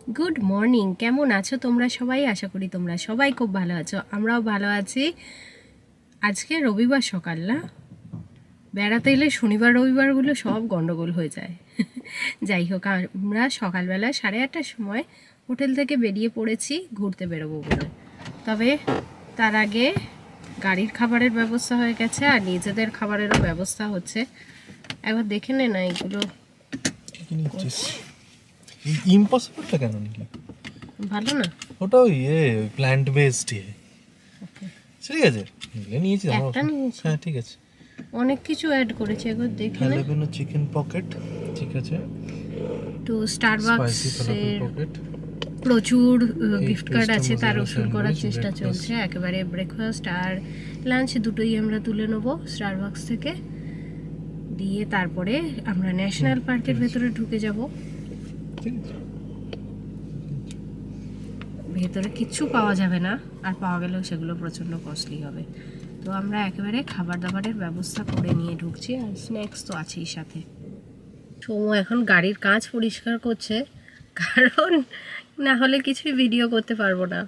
Good morning, কেমন আছো তোমরা সবাই? আশা করি তোমরা সবাই খুব ভালো আছো, আমরাও ভালো আছি। আজকে রবিবার সকাল না, বেড়াতে এলে শনিবার রবিবারগুলো সব গন্ডগোল হয়ে যায়। যাই হোক, আমরা সকালবেলা 8:30টার সময় হোটেল থেকে বেরিয়ে পড়েছি ঘুরতে বেরোবো বলে। তবে তার আগে গাড়ির খাবারের ব্যবস্থা হয়ে গেছে আর নিজেদের খাবারেরও ব্যবস্থা হচ্ছে। একবার দেখে নে না এগুলো ইম্পসিবলটা কেন নিলি? ভালো না? ওটা ওই প্ল্যান্ট বেসড ঠিক আছে, নিয়েছি একটা নিয়েছি। হ্যাঁ ঠিক আছে, অনেক কিছু অ্যাড করেছে, একবার দেখে নে। jalapeno চিকেন পকেট, ঠিক আছে, তো স্টারবাকস স্পাইসি falafel পকেট, প্রচুর গিফট কার্ড toaster আছে, তার mozzarella ওষুধ করার sandwich, চেষ্টা breakfast। চলছে। একেবারে ব্রেকফাস্ট আর লাঞ্চ দুটোই আমরা তুলে নেবো স্টারবাকস থেকে, দিয়ে তারপরে আমরা ন্যাশনাল পার্কের ভেতরে ঢুকে যাব। ঠিক আছে, ভেতরে কিচ্ছু পাওয়া যাবে না, আর পাওয়া গেলেও সেগুলো প্রচণ্ড কস্টলি হবে। তো আমরা একেবারে খাবার দাবারের ব্যবস্থা করে নিয়ে ঢুকছি, আর স্ন্যাক্স তো আছেই সাথে। সৌম্য এখন গাড়ির কাঁচ পরিষ্কার করছে, কারণ না হলে কিছুই ভিডিও করতে পারবো না।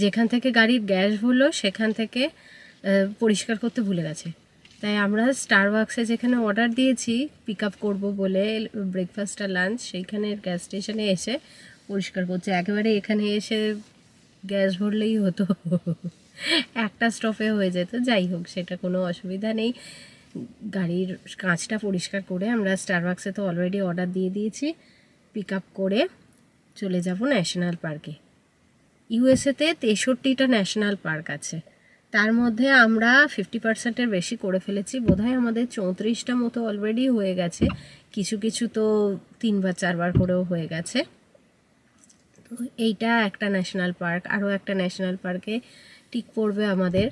যেখান থেকে গাড়ির গ্যাস ভরলো সেখান থেকে পরিষ্কার করতে ভুলে গেছে, তাই আমরা স্টারবাকসে যেখানে অর্ডার দিয়েছি পিক আপ করবো বলে ব্রেকফাস্ট আর লাঞ্চ, সেইখানে গ্যাস স্টেশনে এসে পরিষ্কার করছে। একেবারে এখানে এসে গ্যাস ভরলেই হতো, একটা স্টপে হয়ে যেত। যাই হোক, সেটা কোনো অসুবিধা নেই। গাড়ির কাঁচটা পরিষ্কার করে আমরা স্টারবাকসে তো অলরেডি অর্ডার দিয়ে দিয়েছি, পিক আপ করে চলে যাব ন্যাশনাল পার্কে। ইউএসএতে 63টা ন্যাশনাল পার্ক আছে, তার মধ্যে আমরা 50%-এর বেশি করে ফেলেছি। বোধহয় আমাদের 34টা মতো অলরেডি হয়ে গেছে, কিছু কিছু তো 3 বা 4 বার করেও হয়ে গেছে। তো এইটা একটা ন্যাশনাল পার্ক, আরও একটা ন্যাশনাল পার্কে টিক পড়বে আমাদের।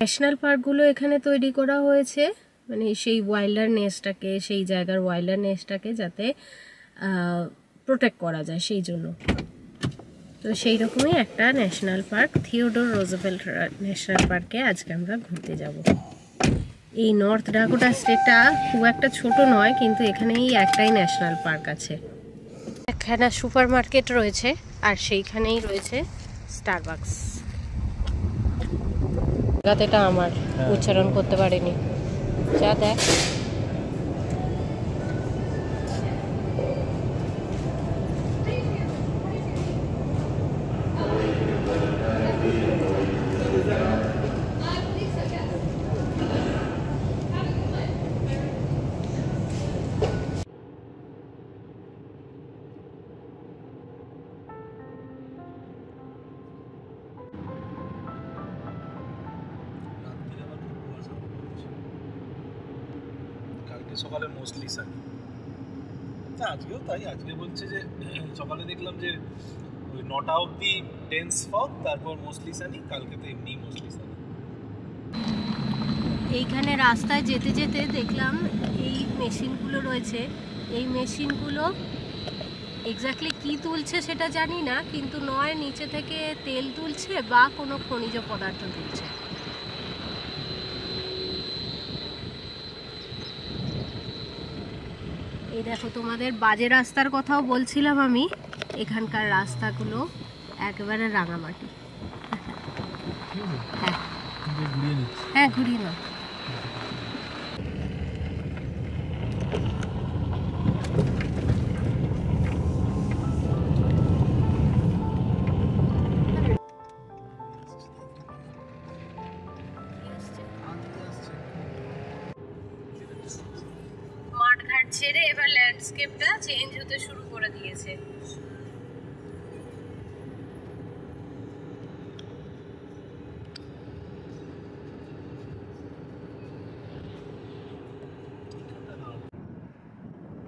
ন্যাশনাল পার্কগুলো এখানে তৈরি করা হয়েছে মানে সেই ওয়াইল্ডারনেসটাকে, সেই জায়গার ওয়াইল্ডারনেসটাকে যাতে প্রোটেক্ট করা যায় সেই জন্য। তো সেই রকমই একটা national park, Theodore Roosevelt national পার্কে আজকে আমরা ঘুরতে যাব। এই নর্থ ডাকোটা স্টেটটা খুব একটা ছোট নয়, কিন্তু এখানে এই একটাই ন্যাশনাল পার্ক আছে। একখানা সুপার মার্কেট রয়েছে আর সেইখানেই রয়েছে স্টারবাকস। এটা আমার উচ্চারণ করতে পারিনি, যা দেখ। সকালে মোস্টলি সানি, আজকেও তাই। আজকে বলছে যে সকালে দেখলাম যে ওই 9টা অবধি ডেন্স ফগ, তারপর মোস্টলি সানি, কালকে তো এমনি মোস্টলি সানি। এইখানে রাস্তায় যেতে যেতে দেখলাম এই মেশিনগুলো রয়েছে। এই মেশিনগুলো এক্স্যাক্টলি কি তুলছে সেটা জানি না, কিন্তু নয় নিচে থেকে তেল তুলছে বা কোনো খনিজ পদার্থ তুলছে। এই দেখো, তোমাদের বাজে রাস্তার কথাও বলছিলাম আমি, এখানকার রাস্তাগুলো একেবারে রাঙামাটি। হ্যাঁ হ্যাঁ, ঘুরিয়ে নাও। মাঠঘাট ছেড়ে এবার ল্যান্ডস্কেপটা চেঞ্জ হতে শুরু করে দিয়েছে।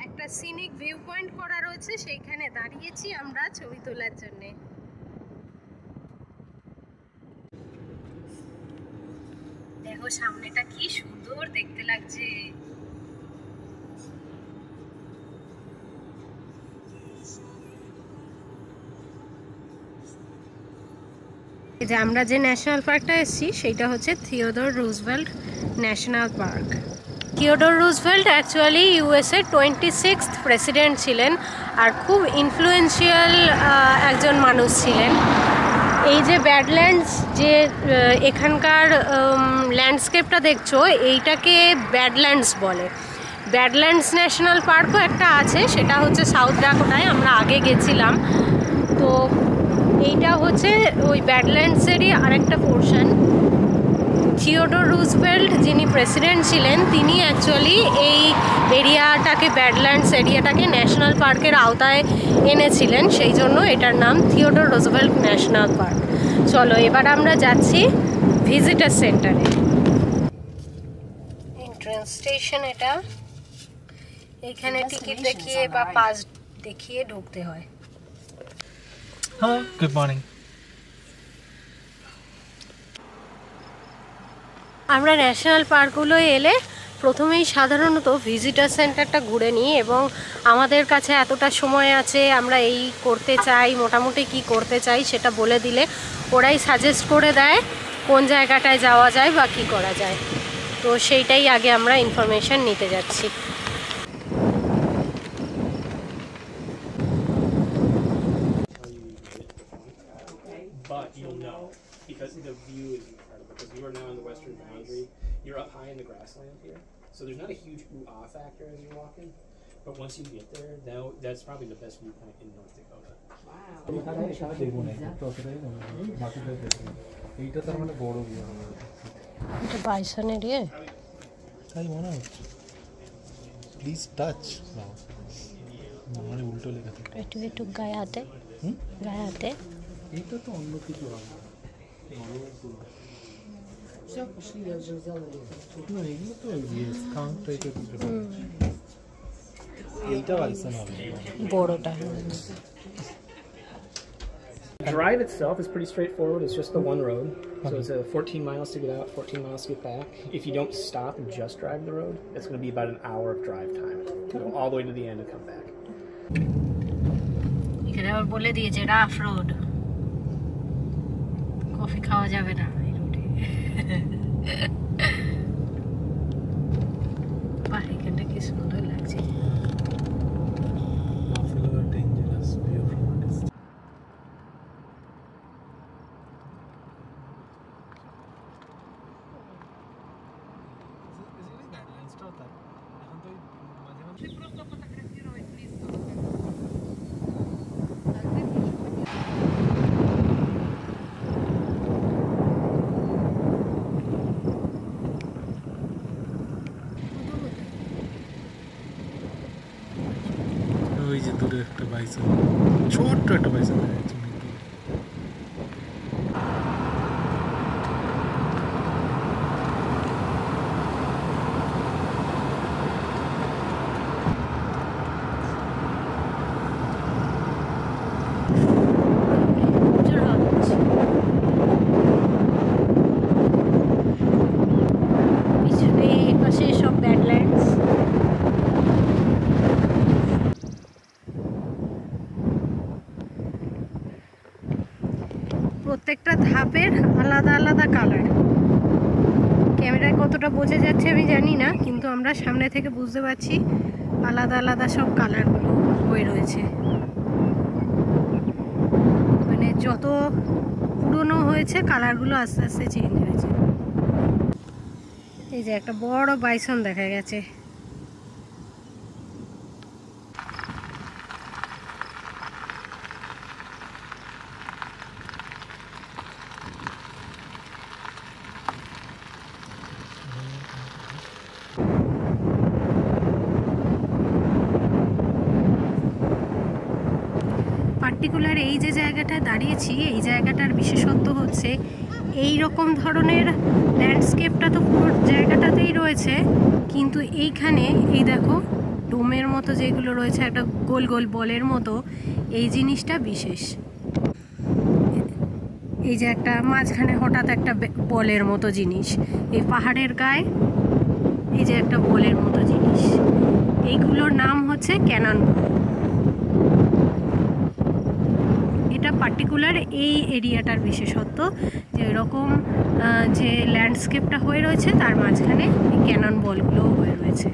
একটা সিনিক ভিউ পয়েন্ট করা রয়েছে, সেইখানে দাঁড়িয়েছি আমরা ছবি তোলার জন্যে। দেখো সামনেটা কি সুন্দর দেখতে লাগছে। যে আমরা যে ন্যাশনাল পার্কটা এসেছি সেইটা হচ্ছে Theodore Roosevelt national park. Theodore Roosevelt actually USA 26th president ছিলেন আর খুব ইনফ্লুয়েন্সিয়াল একজন মানুষ ছিলেন। এই যে ব্যাডল্যান্ডস, যে এখানকার ল্যান্ডস্কেপটা দেখছো, এইটাকে ব্যাডল্যান্ডস বলে। ব্যাডল্যান্ডস ন্যাশনাল পার্কও একটা আছে, সেটা হচ্ছে সাউথ ডাকোটায়, আমরা আগে গেছিলাম। তো এইটা হচ্ছে ওই ব্যাডল্যান্ডসেরই আরেকটা পোর্শন। থিওডোর রুজভেল্ট যিনি প্রেসিডেন্ট ছিলেন, তিনি অ্যাকচুয়ালি এই এরিয়াটাকে, ব্যাডল্যান্ডস এরিয়াটাকে ন্যাশনাল পার্কের আওতায় এনেছিলেন, সেই জন্য এটার নাম থিওডোর রুজভেল্ট ন্যাশনাল পার্ক। চলো এবার আমরা যাচ্ছি ভিজিটার সেন্টারে। এন্ট্রান্স স্টেশন এটা, এখানে টিকিট দেখিয়ে বা পাস দেখিয়ে ঢুকতে হয়। হ্যাঁ, গুড মর্নিং। আমরা ন্যাশনাল পার্কগুলোয় এলে প্রথমেই সাধারণত ভিজিটার সেন্টারটা ঘুরে নিই, এবং আমাদের কাছে এতটা সময় আছে, আমরা এই করতে চাই, মোটামুটি কি করতে চাই সেটা বলে দিলে ওরাই সাজেস্ট করে দেয় কোন জায়গাটায় যাওয়া যায় বা কী করা যায়। তো সেইটাই আগে আমরা ইনফরমেশন নিতে যাচ্ছি। But you'll know because the view is incredible. Because you are now on the western boundary. You're up high in the grassland here, so there's not a huge ooh-ah factor as you're walking. But once you get there, now that's probably the best viewpoint in North Dakota. এটা bison area, তাই মনে হচ্ছে। Please touch না, মানে উল্টো লেখা থাকে। একটু একটু গায়ে হাতে, গায়ে হাতে। এইটা তো অন্য কিছু হবে না, এগুলো তো স্কাউন্ট টাইপের কিছু। এইটা বাইসন হবে বড়টা। The drive itself is pretty straightforward. It's just the one road. So it's 14 miles to get out, 14 miles to get back. If you don't stop and just drive the road, it's going to be about an hour of drive time to go all the way to the end and come back. এখানে আবার বলে দিয়েছে rough road, coffee খাওয়া যাবে না এই রোডে। বাহ, এখানটা কি সুন্দর লাগছে। ওই যে দূরে একটা বাইসন, ছোট্ট একটা বাইসন দেখা যাচ্ছে। পিছনে পাশে সব ব্যাডল্যান্ডস। প্রত্যেকটা ধাপের আলাদা আলাদা কালার। ক্যামেরায় কতটা বোঝা যাচ্ছে আমি জানি না, কিন্তু আমরা সামনে থেকে বুঝতে পারছি আলাদা আলাদা সব কালারগুলো হয়ে রয়েছে। মানে যত পুরনো হয়েছে কালারগুলো আস্তে আস্তে চেঞ্জ হয়েছে। এই যে একটা বড় বাইসন দেখা গেছে। পার্টিকুলার এই যে জায়গাটায় দাঁড়িয়েছি, এই জায়গাটার বিশেষত্ব হচ্ছে এই রকম ধরনের ল্যান্ডস্কেপটা তো পুরো জায়গাটাতেই রয়েছে, কিন্তু এইখানে এই দেখো ডোমের মতো যেগুলো রয়েছে, একটা গোল গোল বলের মতো, এই জিনিসটা বিশেষ। এই যে একটা মাঝখানে হঠাৎ একটা বলের মতো জিনিস, এই পাহাড়ের গায়ে এই যে একটা বলের মতো জিনিস, এইগুলোর নাম হচ্ছে ক্যানন বল। এটা পার্টিকুলার এই এরিয়াটার বিশেষত্ব যে এরকম যে ল্যান্ডস্কেপটা হয়ে রয়েছে তার মাঝখানে এই ক্যানন বলগুলোও হয়ে রয়েছে।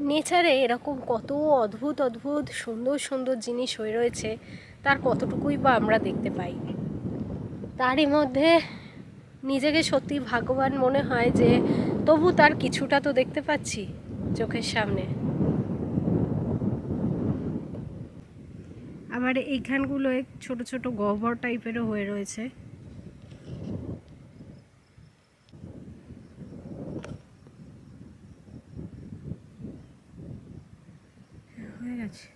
নেচারে এরকম কত অদ্ভুত অদ্ভুত সুন্দর সুন্দর জিনিস হয়ে রয়েছে, তার কতটুকুই বা আমরা দেখতে পাই। তারই মধ্যে নিজেকে সত্যি ভাগ্যবান মনে হয় যে তবু তার কিছুটা তো দেখতে পাচ্ছি চোখের সামনে। আবার এইখানগুলো ছোট ছোট গহ্বর টাইপেরও হয়ে রয়েছে। হয়ে গেছে।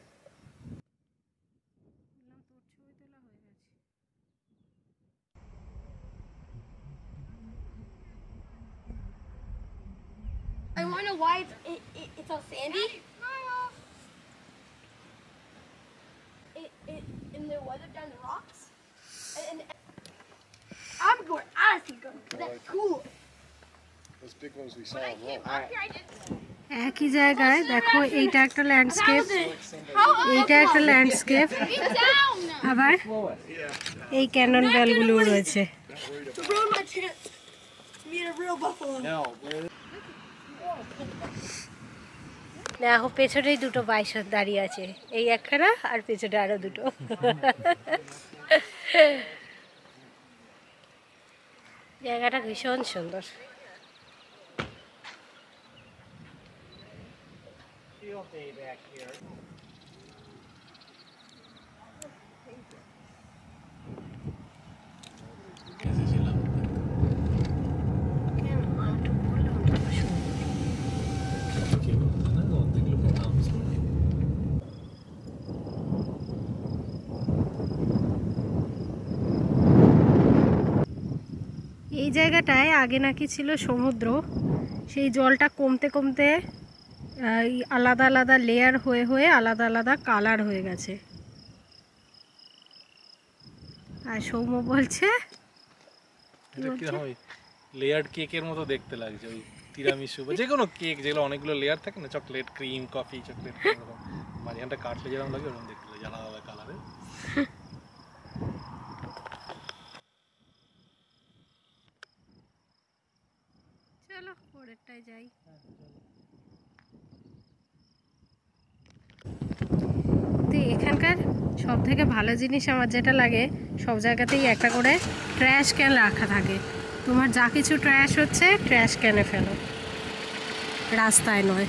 I wonder why it's all sandy. And the weather down the rocks. And I'm going honestly good. That's cool. Those big ones we saw. When I came up here, I did. একই জায়গায় দেখো এইটা একটা landscape, এইটা একটা landscape, Get down! আবার এই Canon বেলগুলো রয়েছে। To ruin my chance to meet a real buffalo. No. দেখো পেছনেই দুটো বাইসন দাঁড়িয়ে আছে, এই একখানা আর পেছনে আরো দুটো। জায়গাটা ভীষণ সুন্দর। এসেছিলাম কি বলতো না, অর্ধেক লোকের নাম শুনি। এই জায়গাটায় আগে নাকি ছিল সমুদ্র, সেই জলটা কমতে কমতে আলাদা আলাদা লেয়ার হয়ে হয়ে আলাদা আলাদা কালার হয়ে গেছে। আর সৌম্য বলছে এটা কি হয়, লেয়ার্ড কেকের মতো দেখতে লাগছে, ওই তিরামিসু বা যে কোনো কেক যেগুলো অনেকগুলো লেয়ার থাকে না, চকলেট ক্রিম কফি চকলেট, মাঝখানটা কাটলে যেরকম লাগে ওরকম দেখতে লাগে, আলাদা আলাদা কালারের। চলো পরেরটায় যাই। তো এখানকার সব থেকে ভালো জিনিস আমার যেটা লাগে, সব জায়গাতেই একটা করে ট্র্যাশ ক্যান রাখা থাকে। তোমার যা কিছু ট্র্যাশ হচ্ছে ট্র্যাশ ক্যানে ফেলো, রাস্তায় নয়।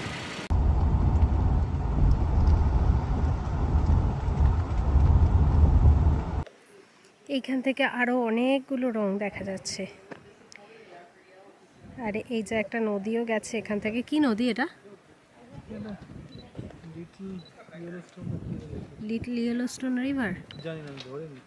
এইখান থেকে আরো অনেকগুলো রং দেখা যাচ্ছে। আর এই যে একটা নদীও গেছে এখান থেকে। কি নদী এটা? Little Yellowstone river. জানি না, ধরে নি।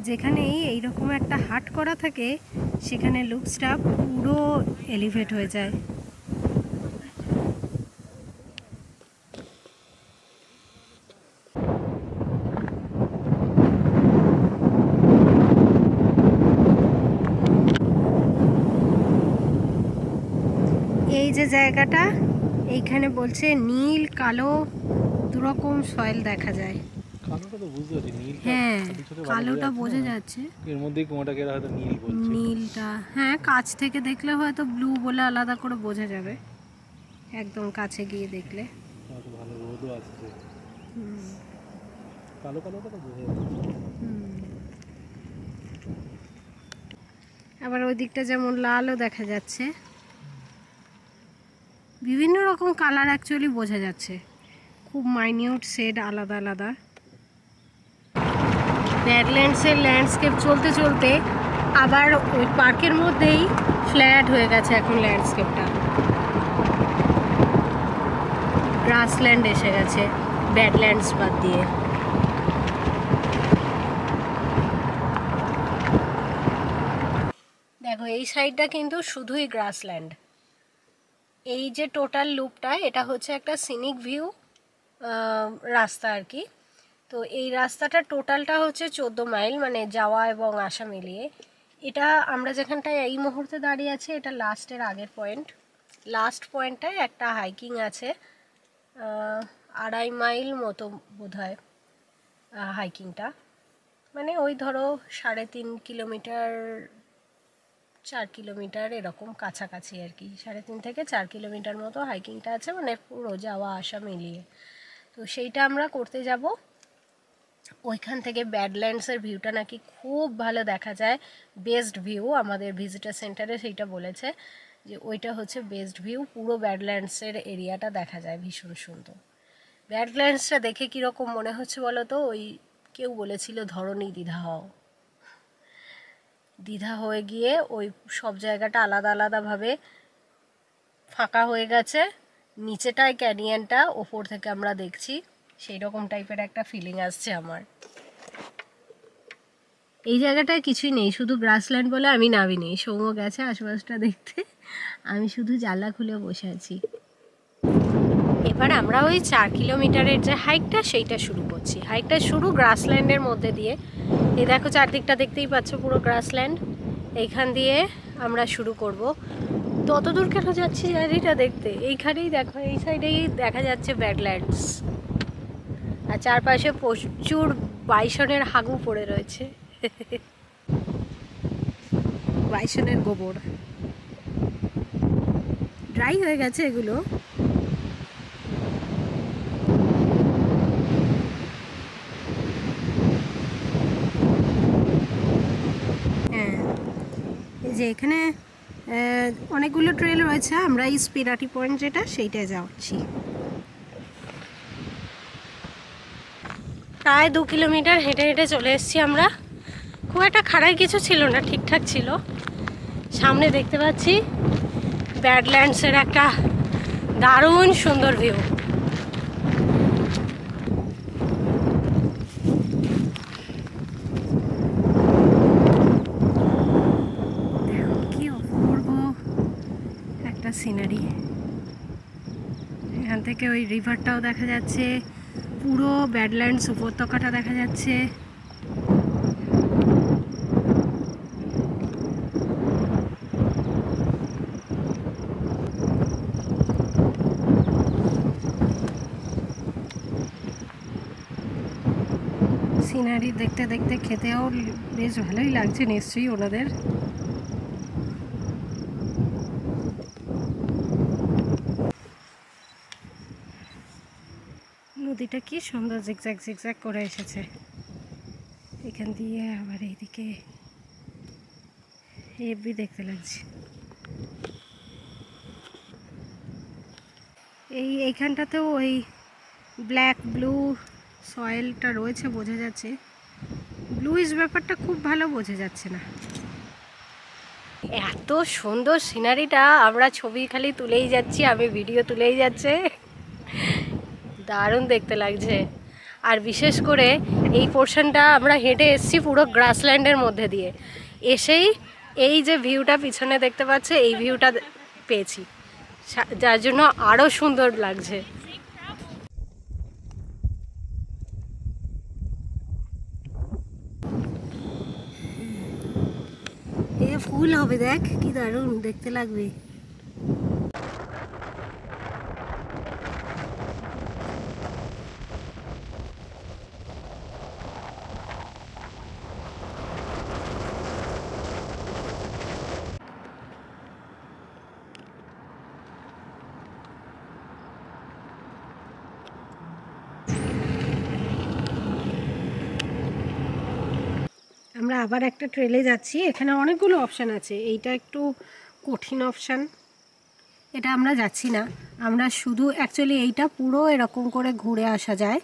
যেখানে এইরকম একটা হাট করা থাকে সেখানে লুকসটা পুরো এলিভেট হয়ে যায়। এই যে জায়গাটা, এইখানে বলছে নীল কালো দুরকম সয়েল দেখা যায়। কালোটা তো বুঝতে পারছি, নীলটা হ্যাঁ, ছোট ছোট কালোটা বোঝা যাচ্ছে। এর মধ্যেই কোনটাকে হয়তো নীল বলছে। নীলটা হ্যাঁ, কাছ থেকে দেখলে হয়তো ব্লু বলে আলাদা করে বোঝা যাবে, একদম কাছে গিয়ে দেখলে। হয়তো ভালো রোদও আসছে, কালো কালোটা তো বোঝা যাচ্ছে। আবার ওই দিকটা যেমন লালও দেখা যাচ্ছে, বিভিন্ন রকম কালার অ্যাকচুয়ালি বোঝা যাচ্ছে, খুব মাইনিউট শেড আলাদা আলাদা। ব্যাডল্যান্ডসের ল্যান্ডস্কেপ চলতে চলতে আবার ওই পার্কের মধ্যেই ফ্ল্যাট হয়ে গেছে এখন ল্যান্ডস্কেপটা, গ্রাসল্যান্ড এসে গেছে ব্যাডল্যান্ডস বাদ দিয়ে। দেখো এই সাইডটা কিন্তু শুধুই গ্রাসল্যান্ড, এই যে টোটাল লুপটা, এটা হচ্ছে একটা সিনিক ভিউ রাস্তা আর কি। তো এই রাস্তাটা টোটালটা হচ্ছে 14 মাইল, মানে যাওয়া এবং আসা মিলিয়ে। এটা আমরা যেখানটায় এই মুহূর্তে দাঁড়িয়ে আছি, এটা লাস্টের আগের পয়েন্ট। লাস্ট পয়েন্টটায় একটা হাইকিং আছে, 2.5 মাইল মতো বোধ হয় হাইকিংটা, মানে ওই ধরো 3.5 কিলোমিটার 4 কিলোমিটার এরকম কাছাকাছি আর কি। 3.5 থেকে 4 কিলোমিটার মতো হাইকিংটা আছে, মানে পুরো যাওয়া আসা মিলিয়ে। তো সেইটা আমরা করতে যাব। ওইখান থেকে ব্যাডল্যান্ডসের ভিউটা নাকি খুব ভালো দেখা যায়, বেস্ট ভিউ। আমাদের ভিজিটার সেন্টারে সেইটা বলেছে যে ওইটা হচ্ছে বেস্ট ভিউ, পুরো ব্যাডল্যান্ডসের এরিয়াটা দেখা যায়, ভীষণ সুন্দর। ব্যাডল্যান্ডসটা দেখে কীরকম মনে হচ্ছে বলো তো, ওই কেউ বলেছিল ধরনী দ্বিধা হও, দ্বিধা হয়ে গিয়ে ওই সব জায়গাটা আলাদা আলাদাভাবে ফাঁকা হয়ে গেছে, নিচেটায় ক্যানিয়নটা ওপর থেকে আমরা দেখছি, সেই রকম টাইপের একটা ফিলিং আসছে আমার। এই জায়গাটায় কিছুই নেই, শুধু গ্রাসল্যান্ড বলে আমি নামিনি। সৌম্য গেছে আশপাশটা দেখতে, আমি শুধু জানলা খুলে বসে আছি। এবার আমরা ওই 4 কিলোমিটারের যে হাইকটা সেইটা শুরু করছি। হাইকটা শুরু গ্রাসল্যান্ডের মধ্যে দিয়ে। এই দেখো চারদিকটা দেখতেই পাচ্ছ, পুরো গ্রাসল্যান্ড। এইখান দিয়ে আমরা শুরু করব। ততদূর কেন যাচ্ছি জানিটা দেখতে, এইখানেই দেখো, এই সাইডেই দেখা যাচ্ছে ব্যাডল্যান্ডস, আর চারপাশে প্রচুর বাইসনের হাগু পড়ে রয়েছে, বাইসনের গোবর, ড্রাই হয়ে গেছে এগুলো। হ্যাঁ, এই যে এখানে অনেকগুলো ট্রেল রয়েছে, আমরা এই স্পিরাটি পয়েন্ট যেটা সেইটায় যাচ্ছি। প্রায় 2 কিলোমিটার হেঁটে হেঁটে চলে এসেছি আমরা। খুব একটা খারাপ কিছু ছিল না, ঠিকঠাক ছিল। সামনে দেখতে পাচ্ছি ব্যাডল্যান্ডসের একটা দারুণ সুন্দর ভিউ। দেখো কি অপূর্ব একটা সিনারি। এখান থেকে ওই রিভারটাও দেখা যাচ্ছে, পুরো ব্যাডল্যান্ডস উপত্যকাটা দেখা যাচ্ছে। সিনারি দেখতে দেখতে খেতেও বেশ ভালোই লাগছে নিশ্চয়ই ওনাদের। নদীটা কি সুন্দর জিগজ্যাগ জিগজ্যাগ করে এসেছে, এখান দিয়ে আবার এইদিকে হেভি দেখতে লাগছে। এইখানটাতেও ওই ব্ল্যাক ব্লু সয়েলটা রয়েছে, বোঝা যাচ্ছে। ব্লুইশ ব্যাপারটা খুব ভালো বোঝা যাচ্ছে না। এত সুন্দর সিনারিটা, আমরা ছবি খালি তুলেই যাচ্ছি, আমি ভিডিও তুলেই যাচ্ছে, দারুণ দেখতে লাগছে। আর বিশেষ করে এই পোর্শনটা আমরা হেঁটে এসেছি পুরো গ্রাসল্যান্ডের মধ্যে দিয়ে, এসেই এই যে ভিউটা পিছনে দেখতে পাচ্ছে, এই ভিউটা পেয়েছি, যার জন্য আরও সুন্দর লাগছে। এ ফুল হবে, দেখ কি দারুণ দেখতে লাগবে। আমরা আবার একটা ট্রেলে যাচ্ছি, এখানে অনেকগুলো অপশান আছে, এইটা একটু কঠিন অপশান, এটা আমরা যাচ্ছি না। আমরা শুধু অ্যাকচুয়ালি এইটা পুরো এরকম করে ঘুরে আসা যায়,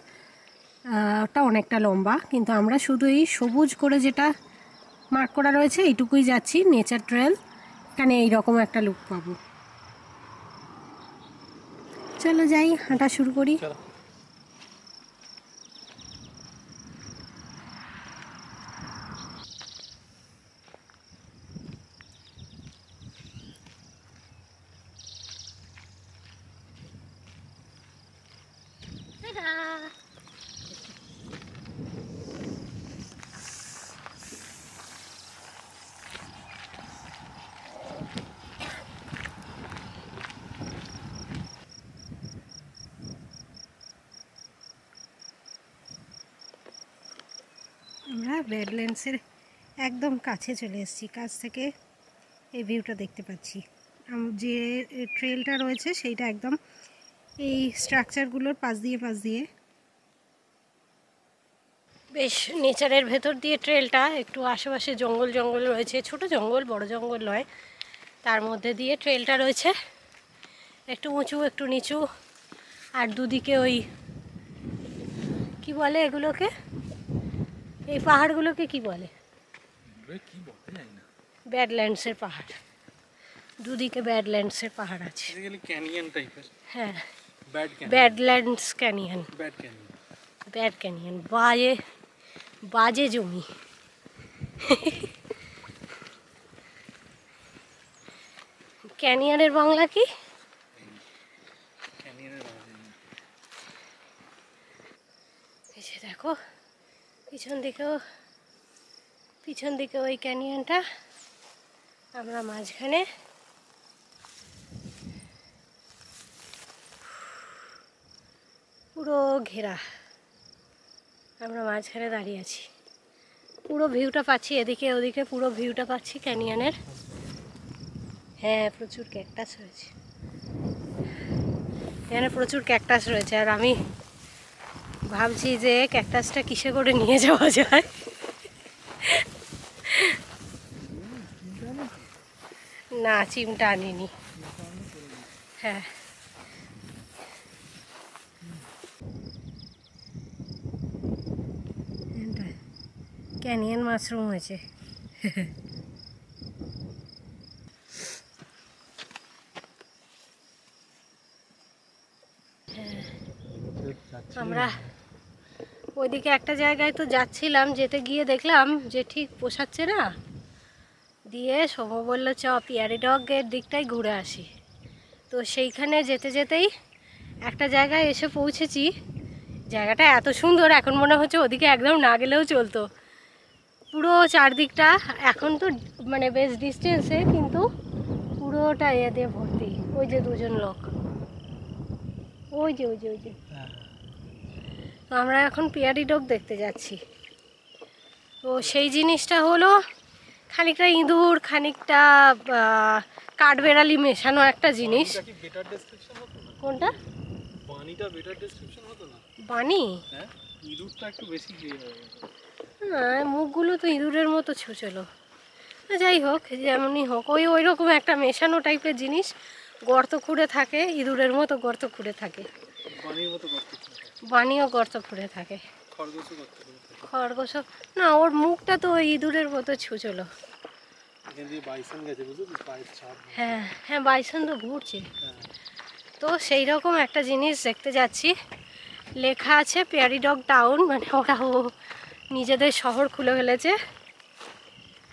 ওটা অনেকটা লম্বা, কিন্তু আমরা শুধু এই সবুজ করে যেটা মার্ক করা রয়েছে এইটুকুই যাচ্ছি, নেচার ট্রেল। এখানে এইরকম একটা লুক পাবো। চলো যাই, হাঁটা শুরু করি। আমরা ব্যাডল্যান্ডসের একদম কাছে চলে এসেছি, কাছ থেকে এই ভিউটা দেখতে পাচ্ছি। যে ট্রেলটা রয়েছে সেইটা একদম এই স্ট্রাকচারগুলোর পাশ দিয়ে বেশ নেচারের ভেতর দিয়ে ট্রেলটা, একটু আশেপাশে জঙ্গল রয়েছে, ছোট জঙ্গল, বড় জঙ্গল নয়, তার মধ্যে দিয়ে ট্রেলটা রয়েছে, একটু উঁচু একটু নিচু, আর দুদিকে ওই কি বলে এগুলোকে, এই পাহাড়গুলোকে কি বলে, ব্যাডল্যান্ডসের পাহাড়, দুদিকে ব্যাডল্যান্ডসের পাহাড় আছে। ক্যানিয়ন টাইপের। হ্যাঁ, ব্যাডল্যান্ডস ক্যানিয়ন, ব্যাড ক্যানিয়ন, বাজে জমি। ক্যানিয়নের বাংলা কি? এই যে দেখো পিছন দিকে ওই ক্যানিয়নটা, আমরা মাঝখানে। পুরো ঘেরা, আমরা মাঝখানে দাঁড়িয়ে আছি, পুরো ভিউটা পাচ্ছি, এদিকে ওদিকে পুরো ভিউটা পাচ্ছি ক্যানিয়নের। হ্যাঁ, প্রচুর ক্যাকটাস রয়েছে এখানে, প্রচুর ক্যাকটাস রয়েছে। আর আমি ভাবছি যে ক্যাকটাসটা কিসে করে নিয়ে যাওয়া যায়। না, চিমটা আনিনি। হ্যাঁ, ক্যানিয়ন মাশরুম হয়েছে। আমরা ওইদিকে একটা জায়গায় তো যাচ্ছিলাম, যেতে গিয়ে দেখলাম যে ঠিক পোষাচ্ছে না, দিয়ে সৌম্য বললো চ পিয়ারি ডগের দিকটাই ঘুরে আসি। তো সেইখানে যেতেই একটা জায়গায় এসে পৌঁছেছি, জায়গাটা এত সুন্দর, এখন মনে হচ্ছে ওদিকে একদম না গেলেও চলতো। পুরো চারদিকটা এখন তো মানে বেশ ডিস্টেন্সে, কিন্তু পুরোটা এ দিয়ে ভর্তি। ওই যে দুজন লোক, ওই যে তো আমরা এখন পিয়ারি ডগ দেখতে যাচ্ছি। তো সেই জিনিসটা হলো খানিকটা ইঁদুর, খানিকটা কাঠবেড়ালি মেশানো একটা জিনিস। কোনটা? বানি? ইঁদুরটা একটু বেশি হ্যাঁ, মুখগুলো তো ইঁদুরের মতো ছুঁচলো। যাই হোক, যেমনই হোক, ওই রকম একটা মেশানো টাইপের জিনিস, গর্ত খুঁড়ে থাকে, ইঁদুরের মতো গর্ত খুঁড়ে থাকে, বানিও গর্ত খুঁড়ে থাকে, খরগোশ না, ওর মুখটা তো ওই ইঁদুরের মতো ছুঁচলো। হ্যাঁ, বাইসন তো ঘুরছে। তো সেই রকম একটা জিনিস দেখতে যাচ্ছি, লেখা আছে পিয়ারি ডগ টাউন, মানে ওরা নিজেদের শহর খুলে ফেলেছে,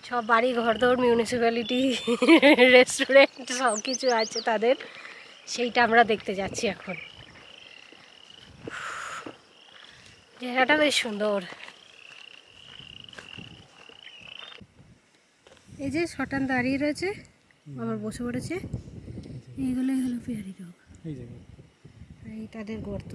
সব বাড়ি ঘরদোর, মিউনিসিপ্যালিটি, রেস্টুরেন্ট সব কিছু আছে তাদের, সেইটা আমরা দেখতে যাচ্ছি এখন। জায়গাটা বেশ সুন্দর। এই যে শটান দাঁড়িয়ে রয়েছে, আমার বসে পড়েছে, এইগুলোই হলো পিয়ারি ডগ, এই তাদের গর্ত।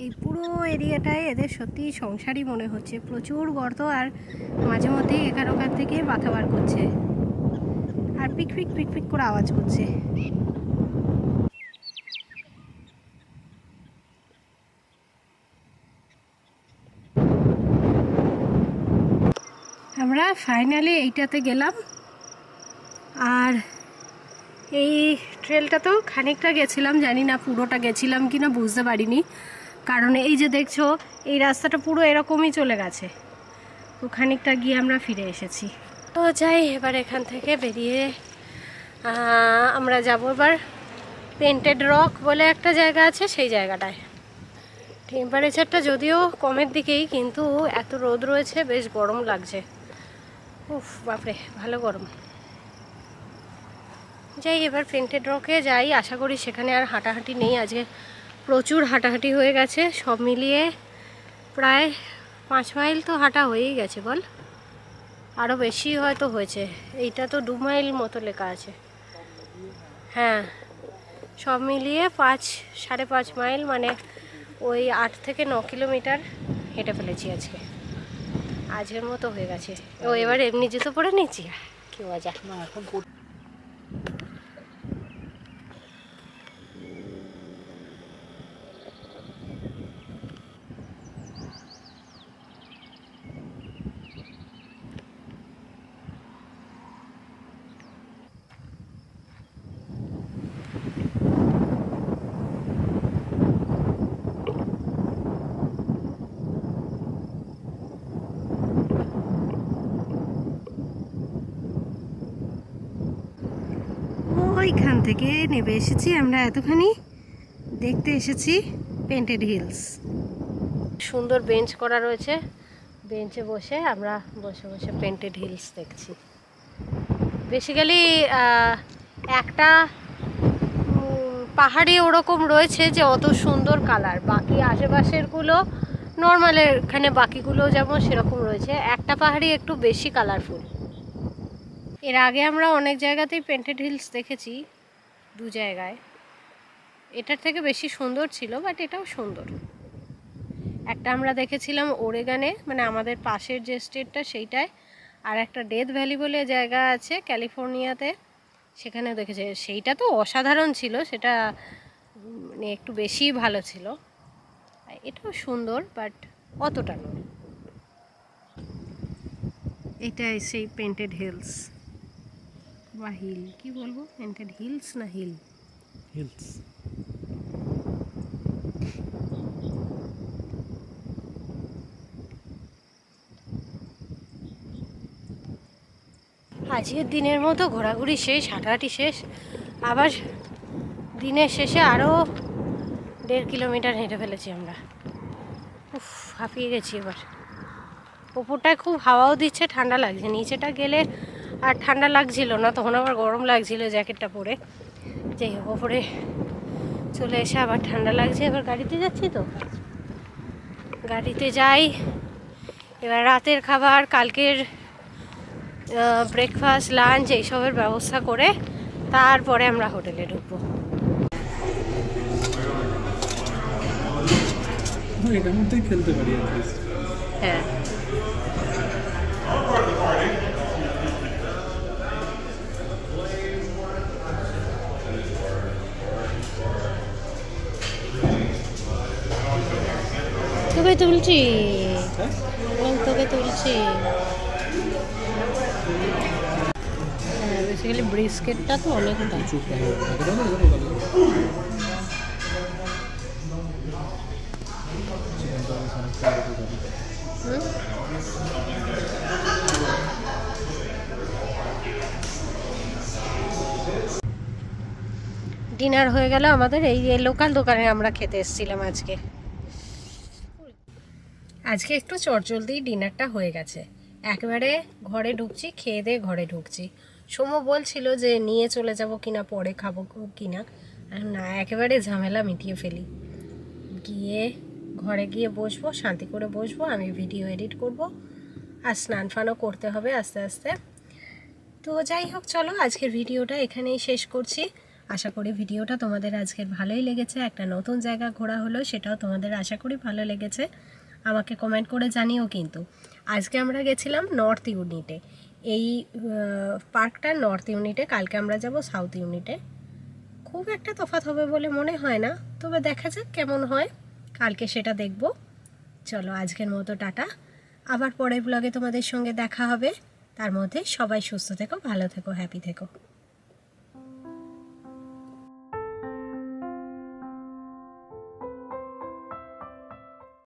এই পুরো এরিয়াটায় এদের সত্যি সংসারই মনে হচ্ছে, প্রচুর গর্ত, আর মাঝে মধ্যেই এখান ওখান থেকে মাথা বার করছে, আর পিক পিক করে আওয়াজ করছে। আমরা ফাইনালি এইটাতে গেলাম, আর এই ট্রেলটাতেও খানিকটা গেছিলাম, জানি না পুরোটা গেছিলাম কি না বুঝতে পারিনি, কারণ এই যে দেখছো এই রাস্তাটা পুরো এরকমই চলে গেছে, তো খানিকটা গিয়ে আমরা ফিরে এসেছি। তো যাই, এবার এখান থেকে বেরিয়ে আমরা যাবো এবার পেন্টেড রক বলে একটা জায়গা আছে, সেই জায়গাটায়। টেম্পারেচারটা যদিও কমের দিকেই, কিন্তু এত রোদ রয়েছে, বেশ গরম লাগছে। উফ বাপরে, ভালো গরম। যাই, এবার পেন্টেড রকে যাই। আশা করি সেখানে আর হাঁটাহাঁটি নেই। আজকে প্রচুর হাঁটাহাঁটি হয়ে গেছে, সব মিলিয়ে প্রায় 5 মাইল তো হাঁটা হয়েই গেছে বল, আরও বেশি হয়তো হয়েছে। এইটা তো 2 মাইল মতো লেখা আছে। হ্যাঁ, সব মিলিয়ে 5-5.5 মাইল, মানে ওই 8 থেকে 9 কিলোমিটার হেঁটে ফেলেছি আজকে। আজকের মতো হয়ে গেছে। ও এবার এমনি জুতো পরে নিচ্ছি, কি মজা। না এখন ওইখান থেকে নেমে এসেছি আমরা, এতখানি দেখতে এসেছি পেন্টেড হিলস। সুন্দর বেঞ্চ করা রয়েছে, বেঞ্চে বসে আমরা বসে বসে পেন্টেড হিলস দেখছি। বেসিক্যালি একটা পাহাড়ি ওরকম রয়েছে যে অত সুন্দর কালার, বাকি আশেপাশেরগুলো নর্মাল, এখানে বাকিগুলো যেমন সেরকম রয়েছে, একটা পাহাড়ি একটু বেশি কালারফুল। এর আগে আমরা অনেক জায়গাতেই পেন্টেড হিলস দেখেছি, 2 জায়গায়। এটার থেকে বেশি সুন্দর ছিল, বাট এটাও সুন্দর। একটা আমরা দেখেছিলাম ওরেগনে, মানে আমাদের পাশের যে স্টেটটা সেইটায়, আর একটা ডেথ ভ্যালি বলে জায়গা আছে ক্যালিফোর্নিয়াতে, সেখানে দেখেছি। সেইটা তো অসাধারণ ছিল, সেটা মানে একটু বেশিই ভালো ছিল। এটাও সুন্দর, বাট অতটা নয়। এটাই সেই পেন্টেড হিলস বা হিল, কি বলবো, পেন্টেড হিলস না হিল? হিলস। আজকের দিনের মতো ঘোরাঘুরি শেষ, হাঁটাহাঁটি শেষ। আবার দিনের শেষে আরও 1.5 কিলোমিটার হেঁটে ফেলেছি আমরা। উফ, হাঁপিয়ে গেছি এবার। ওপরটায় খুব হাওয়াও দিচ্ছে, ঠান্ডা লাগছে। নিচেটা গেলে আর ঠান্ডা লাগছিল না, তখন আবার গরম লাগছিল জ্যাকেটটা পরে। যাই হোক, ওপরে চলে এসে আবার ঠান্ডা লাগছে। এবার গাড়িতে যাচ্ছি তো, গাড়িতে যাই। এবার রাতের খাবার, কালকের ব্রেকফাস্ট, লাঞ্চ এইসবের ব্যবস্থা করে তারপরে আমরা হোটেলে ঢুকবো। এটার মধ্যেই খেলতে পারি। হ্যাঁ, তোকে তুলছি, তোকে তুলছি। হ্যাঁ, বেসিক্যালি ব্রিস্কেটটা তো অনেকটা। ডিনার হয়ে গেল আমাদের। এই লোকাল দোকানে আমরা খেতে এসেছিলাম আজকে। একটু চটজলদি ডিনারটা হয়ে গেছে, একেবারে ঘরে ঢুকছি, খেয়ে দিয়ে ঘরে ঢুকছি। সোমু বলছিল যে নিয়ে চলে যাব কিনা, পরে খাবো কিনা, না একেবারে ঝামেলা মিটিয়ে ফেলি। গিয়ে ঘরে গিয়ে বসবো, শান্তি করে বসবো, আমি ভিডিও এডিট করব, আর স্নান ফানও করতে হবে আস্তে আস্তে। তো যাই হোক, চলো আজকের ভিডিওটা এখানেই শেষ করছি। আশা করি ভিডিওটা তোমাদের আজকের ভালোই লেগেছে। একটা নতুন জায়গা ঘোরা হলো, সেটাও তোমাদের আশা করি ভালো লেগেছে। আমাকে কমেন্ট করে জানিও কিন্তু। আজকে আমরা গেছিলাম নর্থ ইউনিটে, এই পার্কটা নর্থ ইউনিটে, কালকে আমরা যাব সাউথ ইউনিটে। খুব একটা তফাৎ হবে বলে মনে হয় না, তবে দেখা যাক কেমন হয়, কালকে সেটা দেখব। চলো আজকের মতো টাটা, আবার পরের ব্লগে তোমাদের সঙ্গে দেখা হবে। তার মধ্যে সবাই সুস্থ থেকো, ভালো থেকো, হ্যাপি থেকো।